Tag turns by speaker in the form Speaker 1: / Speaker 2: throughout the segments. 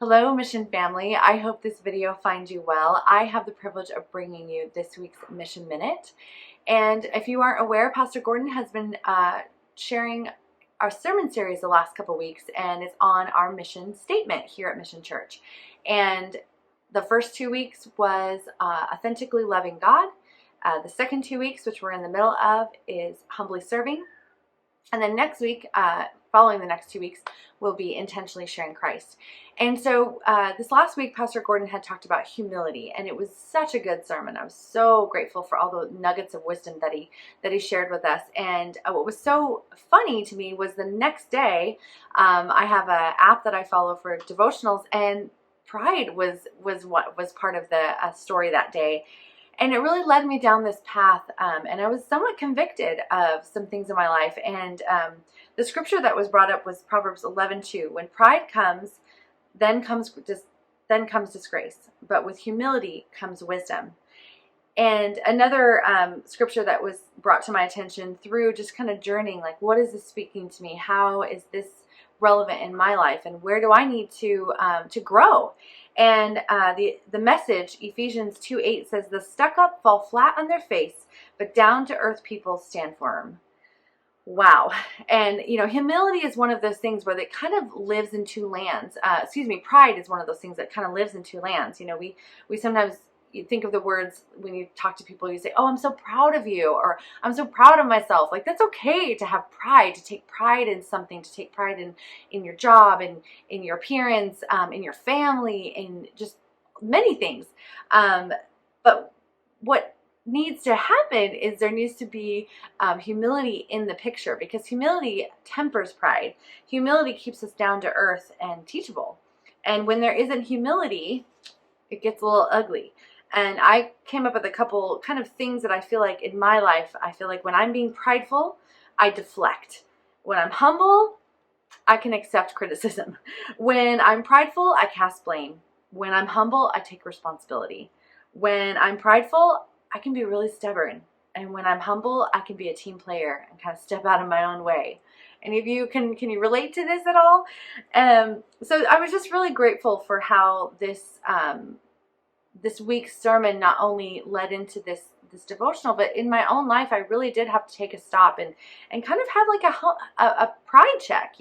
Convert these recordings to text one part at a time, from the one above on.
Speaker 1: Hello, Mission Family. I hope this video finds you well. I have the privilege of bringing you this week's Mission Minute. And if you aren't aware, Pastor Gordon has been sharing our sermon series the last couple weeks, and it's on our mission statement here at Mission Church. And the first 2 weeks was authentically loving God. The second 2 weeks, which we're in the middle of, is humbly serving. And then next week, following the next 2 weeks, will be intentionally sharing Christ. And so this last week, Pastor Gordon had talked about humility, and it was such a good sermon. I was so grateful for all the nuggets of wisdom that he shared with us. And what was so funny to me was the next day, I have an app that I follow for devotionals, and pride was what was part of the story that day. And it really led me down this path, and I was somewhat convicted of some things in my life. And the scripture that was brought up was Proverbs 11:2. When pride comes, then comes disgrace, but with humility comes wisdom. And another scripture that was brought to my attention through just kind of journeying, like, what is this speaking to me? How is this relevant in my life, and where do I need to grow? And the message, Ephesians 2:8, says, "The stuck up fall flat on their face, but down to earth people stand firm." Wow. And, humility is one of those things where it kind of lives in two lands. Pride is one of those things that kind of lives in two lands. We sometimes, you think of the words when you talk to people, you say, "Oh, I'm so proud of you," or "I'm so proud of myself." Like, that's okay to have pride, to take pride in something, to take pride in your job, and in your appearance, in your family, in just many things. But what needs to happen is there needs to be humility in the picture, because humility tempers pride. Humility keeps us down to earth and teachable. And when there isn't humility, it gets a little ugly. And I came up with a couple kind of things that I feel like in my life, I feel like when I'm being prideful, I deflect. When I'm humble, I can accept criticism. When I'm prideful, I cast blame. When I'm humble, I take responsibility. When I'm prideful, I can be really stubborn. And when I'm humble, I can be a team player and kind of step out of my own way. Any of you, can you relate to this at all? So I was just really grateful for how this week's sermon not only led into this devotional, but in my own life, I really did have to take a stop and kind of have like a pride check,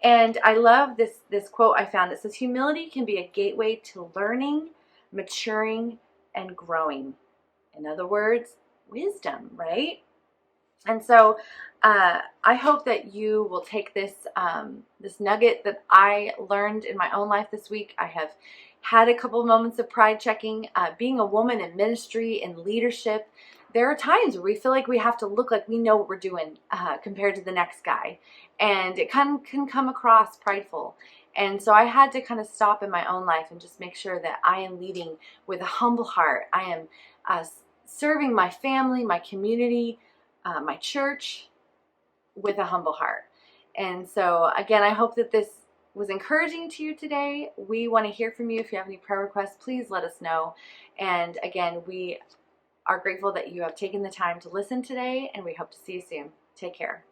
Speaker 1: And I love this quote I found. It says, "Humility can be a gateway to learning, maturing, and growing." In other words, wisdom, right? And so I hope that you will take this nugget that I learned in my own life this week. I have had a couple of moments of pride checking. Being a woman in ministry and leadership, there are times where we feel like we have to look like we know what we're doing compared to the next guy. And it can come across prideful. And so I had to kind of stop in my own life and just make sure that I am leading with a humble heart. I am serving my family, my community, my church with a humble heart. And so again, I hope that this was encouraging to you today. We want to hear from you. If you have any prayer requests, please let us know. And again, we are grateful that you have taken the time to listen today, and we hope to see you soon. Take care.